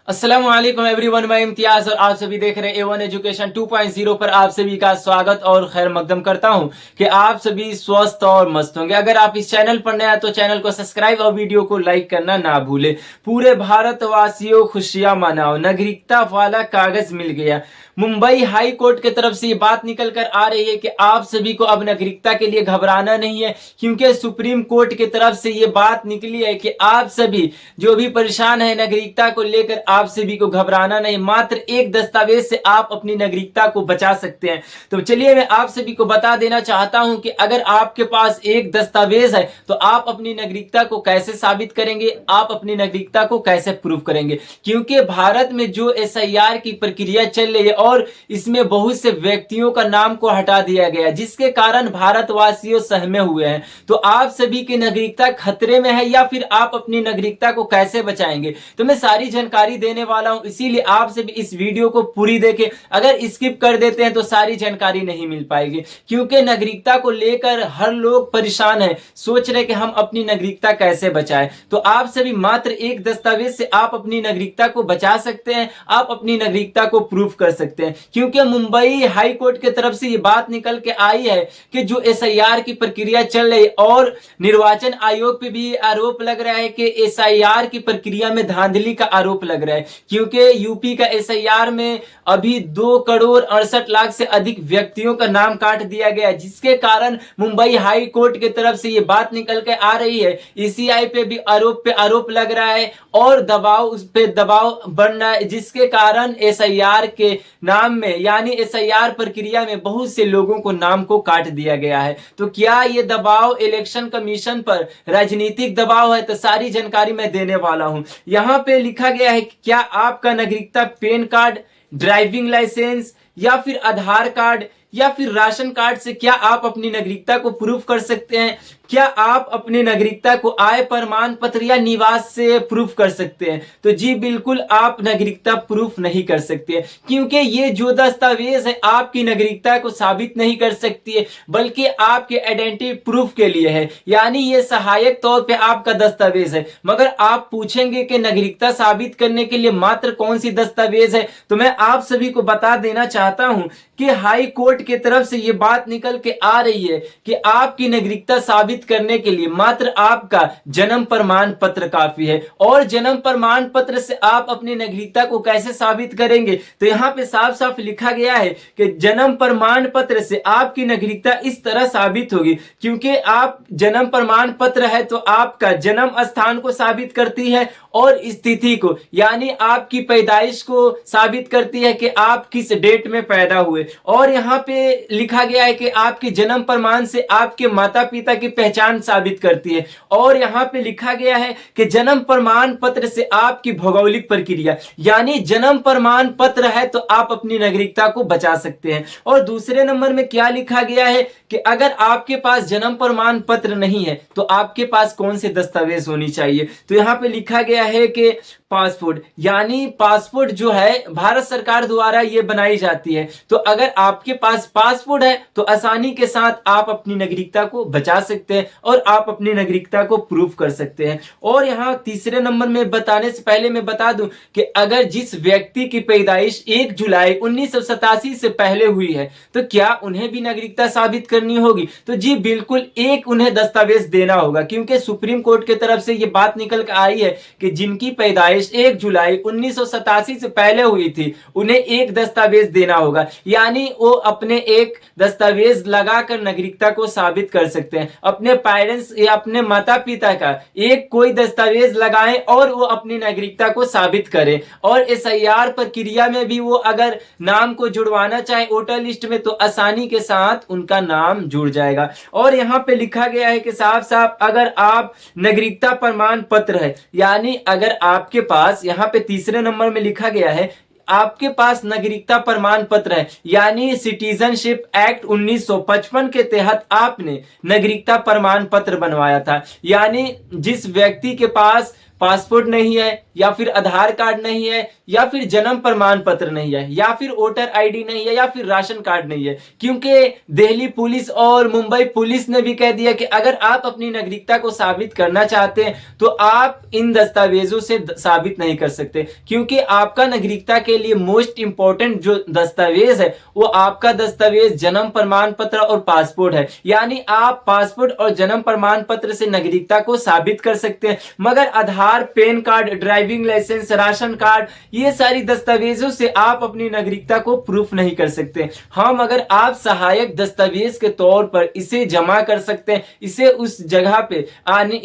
अस्सलाम वालेकुम एवरीवन, मैं इम्तियाज और आप सभी देख रहे हैं A1 एजुकेशन 2.0 पर आप सभी का स्वागत और खैर मकदम करता हूं कि आप सभी स्वस्थ और मस्त होंगे। अगर आप इस चैनल पर नए हैं तो चैनल को सब्सक्राइब और वीडियो को लाइक करना ना भूले। पूरे भारतवासियों खुशियां मनाओ, नागरिकता वाला कागज मिल गया। मुंबई हाई कोर्ट की तरफ से ये बात निकल कर आ रही है कि आप सभी को अब नागरिकता के लिए घबराना नहीं है, क्योंकि सुप्रीम कोर्ट की तरफ से ये बात निकली है कि आप सभी जो भी परेशान है नागरिकता को लेकर, आप सभी को घबराना नहीं। मात्र एक दस्तावेज से आप अपनी नागरिकता को बचा सकते हैं। तो चलिए मैं आप सभी को बता देना चाहता हूं कि अगर आपके पास एक दस्तावेज है तो आप अपनी नागरिकता को कैसे साबित करेंगे, आप अपनी नागरिकता को कैसे प्रूव करेंगे। क्योंकि भारत में जो SIR की प्रक्रिया चल रही है और इसमें बहुत से व्यक्तियों का नाम को हटा दिया गया, जिसके कारण भारतवासियों सहमे हुए हैं। तो आप सभी की नागरिकता खतरे में है या फिर आप अपनी नागरिकता को कैसे बचाएंगे, तो मैं सारी जानकारी देने वाला हूं। इसीलिए आप सभी इस वीडियो को पूरी देखें। अगर स्किप कर देते हैं तो सारी जानकारी नहीं मिल पाएगी, क्योंकि नागरिकता को लेकर हर लोग परेशान है, सोच रहे कि हम अपनी नागरिकता कैसे बचाएं। तो आप सभी मात्र एक दस्तावेज से आप अपनी नागरिकता को बचा सकते हैं, आप अपनी नागरिकता को प्रूफ कर सकते हैं। क्योंकि मुंबई हाई कोर्ट की तरफ से ये बात निकल के आई है कि जो SIR की प्रक्रिया चल रही और निर्वाचन आयोग पे भी आरोप लग रहा है कि SIR की प्रक्रिया में धांधली का आरोप लग रहा है। क्योंकि यूपी का SIR में अभी 2,68,00,000 से अधिक व्यक्तियों का नाम काट दिया गया, जिसके कारण मुंबई हाई कोर्ट की तरफ से ये बात निकल के आ रही है। ECI पे भी आरोप लग रहा है और दबाव उस पे दबाव बढ़ रहा है, जिसके कारण SIR के नाम में यानी SIR प्रक्रिया में बहुत से लोगों को नाम को काट दिया गया है। तो क्या ये दबाव इलेक्शन कमीशन पर राजनीतिक दबाव है, तो सारी जानकारी मैं देने वाला हूं। यहां पे लिखा गया है कि क्या आपका नागरिकता पैन कार्ड, ड्राइविंग लाइसेंस या फिर आधार कार्ड या फिर राशन कार्ड से क्या आप अपनी नागरिकता को प्रूफ कर सकते हैं। क्या आप अपनी नागरिकता को आय प्रमाण पत्र या निवास से प्रूफ कर सकते हैं, तो जी बिल्कुल आप नागरिकता प्रूफ नहीं कर सकते, क्योंकि ये जो दस्तावेज है आपकी नागरिकता को साबित नहीं कर सकती है, बल्कि आपके आइडेंटिटी प्रूफ के लिए है। यानी ये सहायक तौर पे आपका दस्तावेज है। मगर आप पूछेंगे कि नागरिकता साबित करने के लिए मात्र कौन सी दस्तावेज है, तो मैं आप सभी को बता देना चाहता हूं कि हाई कोर्ट की तरफ से ये बात निकल के आ रही है कि आपकी नागरिकता साबित करने के लिए मात्र आपका जन्म प्रमाण पत्र काफी है। और जन्म प्रमाण पत्र से आप अपनी नागरिकता को कैसे साबित करेंगे, तो यहाँ पे साफ साफ लिखा गया है कि जन्म प्रमाण पत्र से आपकी नागरिकता इस तरह साबित होगी। क्योंकि आप जन्म प्रमाण पत्र है तो आपका जन्म स्थान को साबित करती है और स्थिति को, यानी आपकी पैदाइश को साबित करती है कि आप किस डेट में पैदा हुए। और यहाँ पे लिखा गया है कि आपके जन्म प्रमाण से आपके माता पिता की पहचान साबित करती है। और यहाँ पे लिखा गया है कि जन्म प्रमाण पत्र से आपकी भौगोलिक प्रक्रिया, यानी जन्म प्रमाण पत्र है तो आप अपनी नागरिकता को बचा सकते हैं। और दूसरे नंबर में क्या लिखा गया है कि अगर आपके पास जन्म प्रमाण पत्र नहीं है तो आपके पास कौन से दस्तावेज होनी चाहिए, तो यहाँ पे लिखा गया है कि पासपोर्ट, यानी पासपोर्ट जो है भारत सरकार द्वारा ये बनाई जाती है। तो अगर आपके पास पासपोर्ट है तो आसानी के साथ आप अपनी नागरिकता को बचा सकते हैं और आप अपनी नागरिकता को प्रूफ कर सकते हैं। और यहाँ तीसरे नंबर में बताने से पहले मैं बता दूं कि अगर जिस व्यक्ति की पैदाइश 1 जुलाई 1987 से पहले हुई है तो क्या उन्हें भी नागरिकता साबित करनी होगी, तो जी बिल्कुल एक उन्हें दस्तावेज देना होगा। क्योंकि सुप्रीम कोर्ट की तरफ से ये बात निकल कर आई है कि जिनकी पैदाइश 1 जुलाई 1987 से पहले हुई थी उन्हें एक दस्तावेज देना होगा, यानी वो अपने एक दस्तावेज लगाकर नागरिकता को साबित कर सकते हैं। अपने पेरेंट्स या अपने माता पिता का एक कोई दस्तावेज लगाएं और वो अपनी नागरिकता को साबित करें। और SIR प्रक्रिया में भी वो अगर नाम को जुड़वाना चाहे वोटर लिस्ट में तो आसानी के साथ उनका नाम जुड़ जाएगा। और यहाँ पे लिखा गया है कि साफ साफ अगर आप नागरिकता प्रमाण पत्र है, यानी अगर आपके पास, यहाँ पे तीसरे नंबर में लिखा गया है आपके पास नागरिकता प्रमाण पत्र है, यानी सिटीजनशिप एक्ट 1955 के तहत आपने नागरिकता प्रमाण पत्र बनवाया था, यानी जिस व्यक्ति के पास पासपोर्ट नहीं है, या फिर आधार कार्ड नहीं है, या फिर जन्म प्रमाण पत्र नहीं है, या फिर वोटर आईडी नहीं है, या फिर राशन कार्ड नहीं है। क्योंकि दिल्ली पुलिस और मुंबई पुलिस ने भी कह दिया कि अगर आप अपनी नागरिकता को साबित करना चाहते हैं तो आप इन दस्तावेजों से साबित नहीं कर सकते, क्योंकि आपका नागरिकता के लिए मोस्ट इंपॉर्टेंट जो दस्तावेज है वो आपका दस्तावेज जन्म प्रमाण पत्र और पासपोर्ट है। यानी आप पासपोर्ट और जन्म प्रमाण पत्र से नागरिकता को साबित कर सकते हैं, मगर Aadhaar, PAN card, driving licence, ration card, ये सारी दस्तावेजों से आप अपनी नागरिकता को प्रूफ नहीं कर सकते। हाँ, मगर आप सहायक दस्तावेज के तौर पर इसे जमा कर सकते हैं, इसे उस जगह पे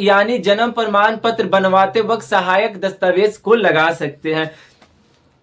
यानी जन्म प्रमाण पत्र बनवाते वक्त सहायक दस्तावेज को लगा सकते हैं।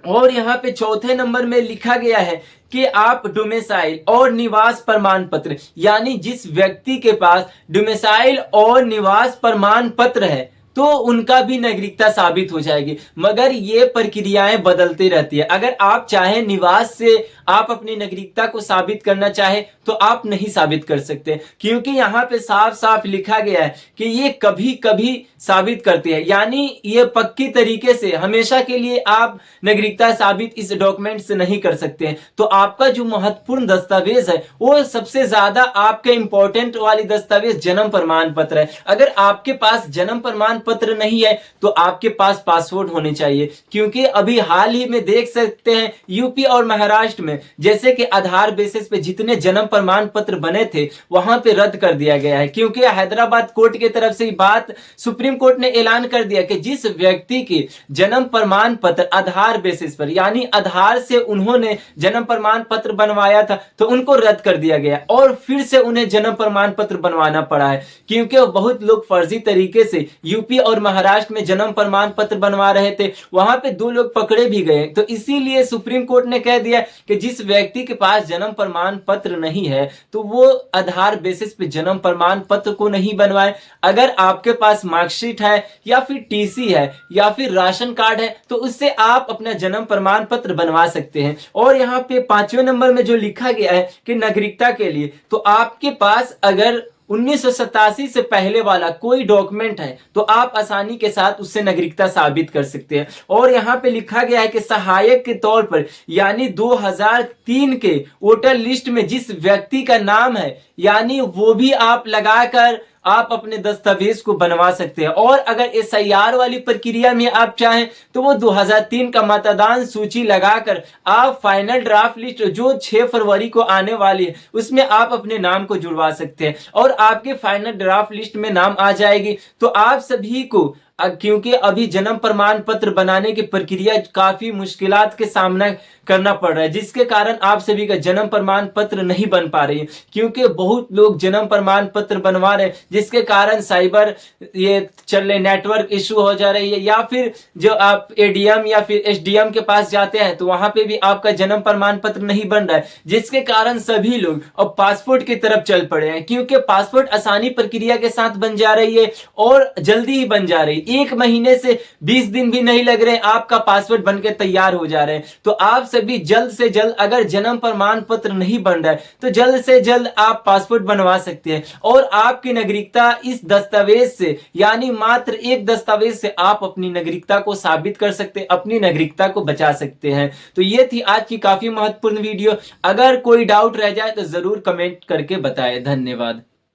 और यहाँ पे चौथे नंबर में लिखा गया है कि आप डोमिसाइल और निवास प्रमाण पत्र, यानी जिस व्यक्ति के पास डोमिसाइल और निवास प्रमाण पत्र है तो उनका भी नागरिकता साबित हो जाएगी, मगर ये प्रक्रियाएं बदलती रहती है। अगर आप चाहे निवास से आप अपनी नागरिकता को साबित करना चाहे तो आप नहीं साबित कर सकते, क्योंकि यहाँ पे साफ साफ लिखा गया है कि ये कभी कभी साबित करती है, यानी ये पक्की तरीके से हमेशा के लिए आप नागरिकता साबित इस डॉक्यूमेंट से नहीं कर सकते हैं। तो आपका जो महत्वपूर्ण दस्तावेज है वो सबसे ज्यादा आपके इंपॉर्टेंट वाली दस्तावेज जन्म प्रमाण पत्र है। अगर आपके पास जन्म प्रमाण पत्र नहीं है तो आपके पास पासपोर्ट होने चाहिए, क्योंकि अभी हाल ही में देख सकते हैं यूपी और महाराष्ट्र में जैसे कि आधार बेसिस पे जितने जन्म प्रमाण पत्र बने थे वहां पे रद्द कर दिया गया है, क्योंकि हैदराबाद कोर्ट की तरफ से बात सुप्रीम कोर्ट ने ऐलान कर दिया कि जिस व्यक्ति की जन्म प्रमाण पत्र आधार बेसिस पर यानी आधार से उन्होंने जन्म प्रमाण पत्र बनवाया था तो उनको रद्द कर दिया गया और फिर से उन्हें जन्म प्रमाण पत्र बनवाना पड़ा है, क्योंकि बहुत लोग फर्जी तरीके से यूपी और महाराष्ट्र में जन्म प्रमाण पत्र बनवा रहे थे। वहां पे 2 लोग पकड़े भी गए, तो इसीलिए सुप्रीम कोर्ट ने कह दिया कि जिस व्यक्ति के पास जन्म प्रमाण पत्र नहीं है तो वो आधार बेसिस पे जन्म प्रमाण पत्र को नहीं बनवाए। अगर आपके पास मार्कशीट है या फिर टीसी है या फिर राशन कार्ड है तो उससे आप अपना जन्म प्रमाण पत्र बनवा सकते हैं। और यहाँ पे 5वें नंबर में जो लिखा गया है कि नागरिकता के लिए, तो आपके पास अगर 1987 से पहले वाला कोई डॉक्यूमेंट है तो आप आसानी के साथ उससे नागरिकता साबित कर सकते हैं। और यहाँ पे लिखा गया है कि सहायक के तौर पर यानी 2003 के वोटर लिस्ट में जिस व्यक्ति का नाम है यानी वो भी आप लगाकर आप अपने दस्तावेज को बनवा सकते हैं। और अगर एसआईआर वाली प्रक्रिया में आप चाहें तो वो 2003 का मतदान सूची लगाकर आप फाइनल ड्राफ्ट लिस्ट जो 6 फरवरी को आने वाली है उसमें आप अपने नाम को जुड़वा सकते हैं और आपके फाइनल ड्राफ्ट लिस्ट में नाम आ जाएगी। तो आप सभी को, क्योंकि अभी जन्म प्रमाण पत्र बनाने की प्रक्रिया काफी मुश्किलात के सामना करना पड़ रहा है, जिसके कारण आप सभी का जन्म प्रमाण पत्र नहीं बन पा रही है, क्योंकि बहुत लोग जन्म प्रमाण पत्र बनवा रहे हैं जिसके कारण साइबर ये चल रहे नेटवर्क इशू हो जा रही है, या फिर जो आप एडीएम या फिर एसडीएम के पास जाते हैं तो वहां पे भी आपका जन्म प्रमाण पत्र नहीं बन रहा है, जिसके कारण सभी लोग अब पासपोर्ट की तरफ चल पड़े हैं, क्योंकि पासपोर्ट आसानी प्रक्रिया के साथ बन जा रही है और जल्दी ही बन जा रही है। 1 महीने से 20 दिन भी नहीं लग रहे, आपका पासपोर्ट बनके तैयार हो जा रहे हैं। तो आप सभी जल्द से जल्द, अगर जन्म प्रमाण पत्र नहीं बन रहा है तो जल्द से जल्द आप पासपोर्ट बनवा सकते हैं और आपकी नागरिकता इस दस्तावेज से यानी मात्र एक दस्तावेज से आप अपनी नागरिकता को साबित कर सकते हैं, अपनी नागरिकता को बचा सकते हैं। तो ये थी आज की काफी महत्वपूर्ण वीडियो। अगर कोई डाउट रह जाए तो जरूर कमेंट करके बताएं। धन्यवाद।